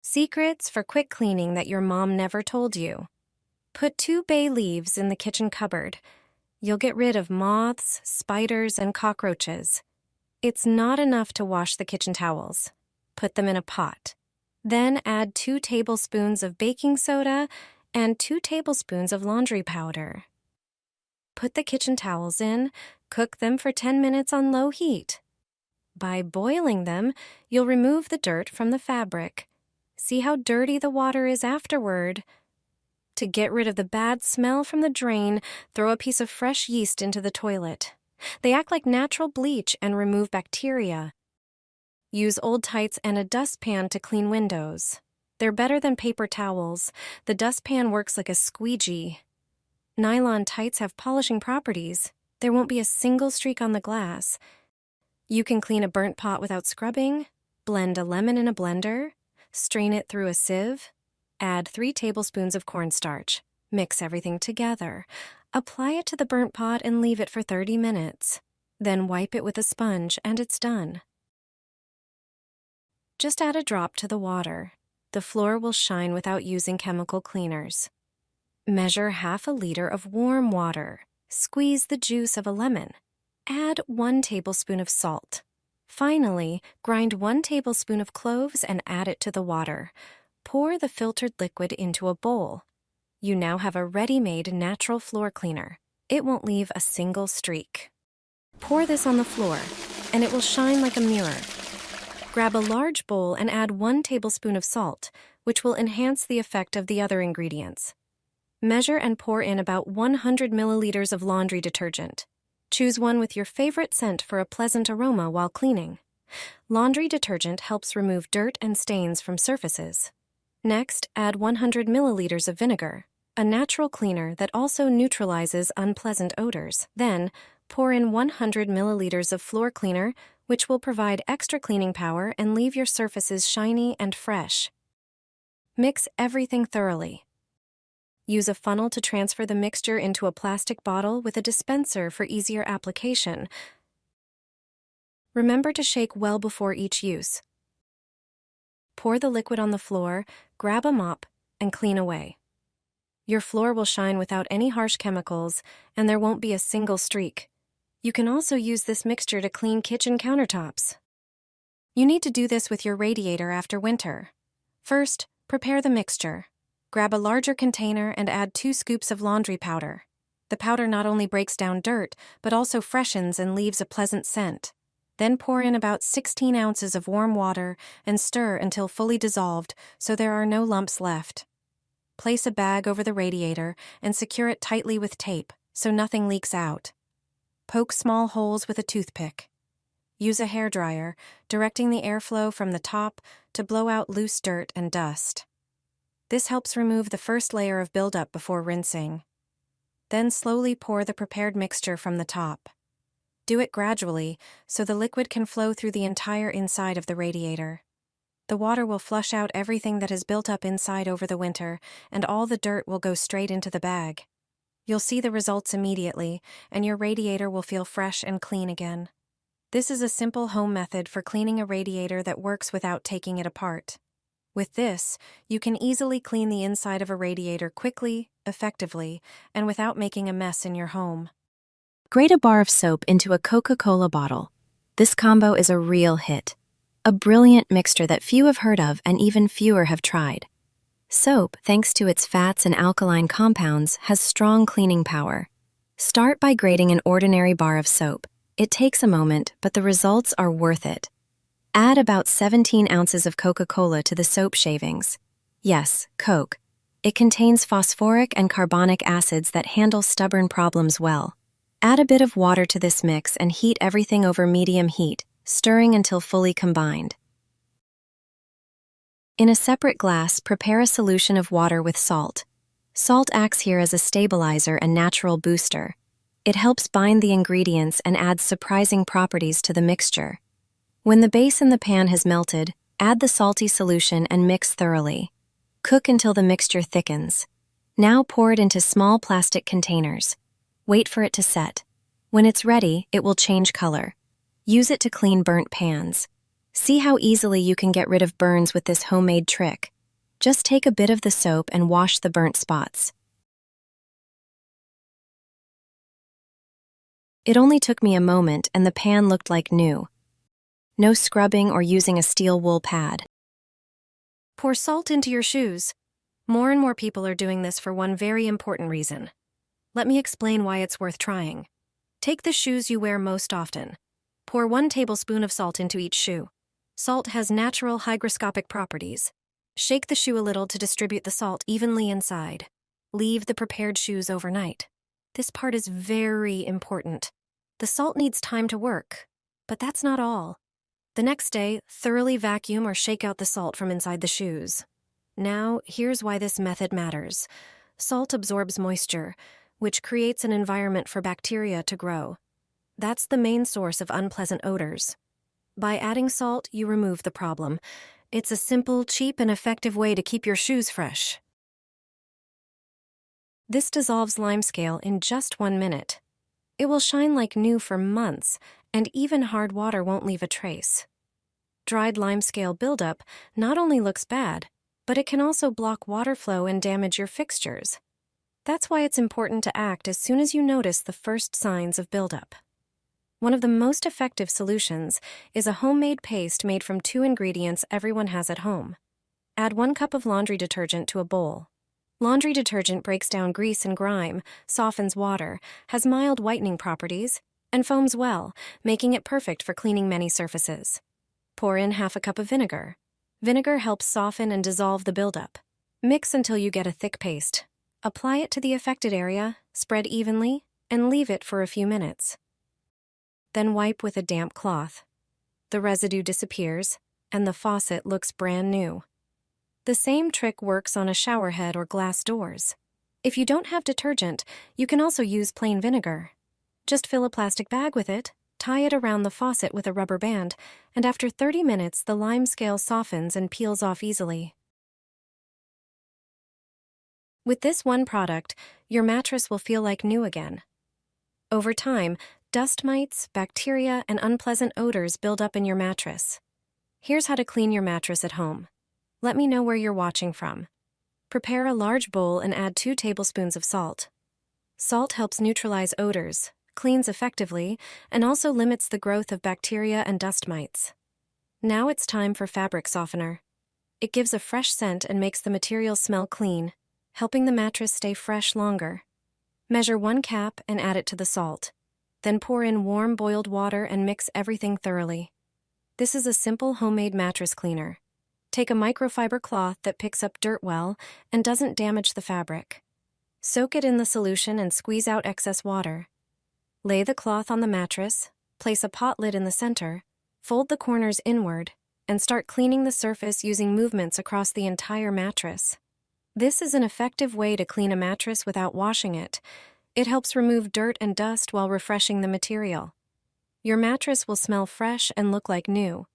Secrets for quick cleaning that your mom never told you. Put 2 bay leaves in the kitchen cupboard. You'll get rid of moths, spiders, and cockroaches. It's not enough to wash the kitchen towels. Put them in a pot. Then add 2 tablespoons of baking soda and 2 tablespoons of laundry powder. Put the kitchen towels in, cook them for 10 minutes on low heat. By boiling them, you'll remove the dirt from the fabric. See how dirty the water is afterward. To get rid of the bad smell from the drain, throw a piece of fresh yeast into the toilet. They act like natural bleach and remove bacteria. Use old tights and a dustpan to clean windows. They're better than paper towels. The dustpan works like a squeegee. Nylon tights have polishing properties. There won't be a single streak on the glass. You can clean a burnt pot without scrubbing, blend a lemon in a blender, strain it through a sieve, add 3 tablespoons of cornstarch, mix everything together, apply it to the burnt pot and leave it for 30 minutes. Then wipe it with a sponge and it's done. Just add a drop to the water. The floor will shine without using chemical cleaners. Measure ½ liter of warm water. Squeeze the juice of a lemon. Add 1 tablespoon of salt. Finally, grind 1 tablespoon of cloves and add it to the water. Pour the filtered liquid into a bowl. You now have a ready-made natural floor cleaner. It won't leave a single streak. Pour this on the floor, and it will shine like a mirror. Grab a large bowl and add 1 tablespoon of salt, which will enhance the effect of the other ingredients. Measure and pour in about 100 milliliters of laundry detergent. Choose one with your favorite scent for a pleasant aroma while cleaning. Laundry detergent helps remove dirt and stains from surfaces. Next, add 100 milliliters of vinegar, a natural cleaner that also neutralizes unpleasant odors. Then, pour in 100 milliliters of floor cleaner, which will provide extra cleaning power and leave your surfaces shiny and fresh. Mix everything thoroughly. Use a funnel to transfer the mixture into a plastic bottle with a dispenser for easier application. Remember to shake well before each use. Pour the liquid on the floor, grab a mop, and clean away. Your floor will shine without any harsh chemicals, and there won't be a single streak. You can also use this mixture to clean kitchen countertops. You need to do this with your radiator after winter. First, prepare the mixture. Grab a larger container and add 2 scoops of laundry powder. The powder not only breaks down dirt, but also freshens and leaves a pleasant scent. Then pour in about 16 ounces of warm water and stir until fully dissolved so there are no lumps left. Place a bag over the radiator and secure it tightly with tape so nothing leaks out. Poke small holes with a toothpick. Use a hairdryer, directing the airflow from the top to blow out loose dirt and dust. This helps remove the first layer of buildup before rinsing. Then slowly pour the prepared mixture from the top. Do it gradually so the liquid can flow through the entire inside of the radiator. The water will flush out everything that has built up inside over the winter, and all the dirt will go straight into the bag. You'll see the results immediately, and your radiator will feel fresh and clean again. This is a simple home method for cleaning a radiator that works without taking it apart. With this, you can easily clean the inside of a radiator quickly, effectively, and without making a mess in your home. Grate a bar of soap into a Coca-Cola bottle. This combo is a real hit. A brilliant mixture that few have heard of and even fewer have tried. Soap, thanks to its fats and alkaline compounds, has strong cleaning power. Start by grating an ordinary bar of soap. It takes a moment, but the results are worth it. Add about 17 ounces of Coca-Cola to the soap shavings. Yes, Coke. It contains phosphoric and carbonic acids that handle stubborn problems well. Add a bit of water to this mix and heat everything over medium heat, stirring until fully combined. In a separate glass, prepare a solution of water with salt. Salt acts here as a stabilizer and natural booster. It helps bind the ingredients and adds surprising properties to the mixture. When the base in the pan has melted, add the salty solution and mix thoroughly. Cook until the mixture thickens. Now pour it into small plastic containers. Wait for it to set. When it's ready, it will change color. Use it to clean burnt pans. See how easily you can get rid of burns with this homemade trick. Just take a bit of the soap and wash the burnt spots. It only took me a moment and the pan looked like new. No scrubbing or using a steel wool pad. Pour salt into your shoes. More and more people are doing this for one very important reason. Let me explain why it's worth trying. Take the shoes you wear most often. Pour 1 tablespoon of salt into each shoe. Salt has natural hygroscopic properties. Shake the shoe a little to distribute the salt evenly inside. Leave the prepared shoes overnight. This part is very important. The salt needs time to work, but that's not all. The next day, thoroughly vacuum or shake out the salt from inside the shoes. Now, here's why this method matters. Salt absorbs moisture, which creates an environment for bacteria to grow. That's the main source of unpleasant odors. By adding salt, you remove the problem. It's a simple, cheap, and effective way to keep your shoes fresh. This dissolves limescale in just 1 minute. It will shine like new for months, and even hard water won't leave a trace. Dried limescale buildup not only looks bad, but it can also block water flow and damage your fixtures. That's why it's important to act as soon as you notice the first signs of buildup. One of the most effective solutions is a homemade paste made from 2 ingredients everyone has at home. Add 1 cup of laundry detergent to a bowl. Laundry detergent breaks down grease and grime, softens water, has mild whitening properties, and foams well, making it perfect for cleaning many surfaces. Pour in half a cup of vinegar. Vinegar helps soften and dissolve the buildup. Mix until you get a thick paste. Apply it to the affected area, spread evenly, and leave it for a few minutes. Then wipe with a damp cloth. The residue disappears, and the faucet looks brand new. The same trick works on a shower head or glass doors. If you don't have detergent, you can also use plain vinegar. Just fill a plastic bag with it, tie it around the faucet with a rubber band, and after 30 minutes the limescale softens and peels off easily. With this one product, your mattress will feel like new again. Over time, dust mites, bacteria, and unpleasant odors build up in your mattress. Here's how to clean your mattress at home. Let me know where you're watching from. Prepare a large bowl and add 2 tablespoons of salt. Salt helps neutralize odors, cleans effectively, and also limits the growth of bacteria and dust mites. Now it's time for fabric softener. It gives a fresh scent and makes the material smell clean, helping the mattress stay fresh longer. Measure 1 cap and add it to the salt. Then pour in warm boiled water and mix everything thoroughly. This is a simple homemade mattress cleaner. Take a microfiber cloth that picks up dirt well and doesn't damage the fabric. Soak it in the solution and squeeze out excess water. Lay the cloth on the mattress, place a pot lid in the center, fold the corners inward, and start cleaning the surface using movements across the entire mattress. This is an effective way to clean a mattress without washing it. It helps remove dirt and dust while refreshing the material. Your mattress will smell fresh and look like new,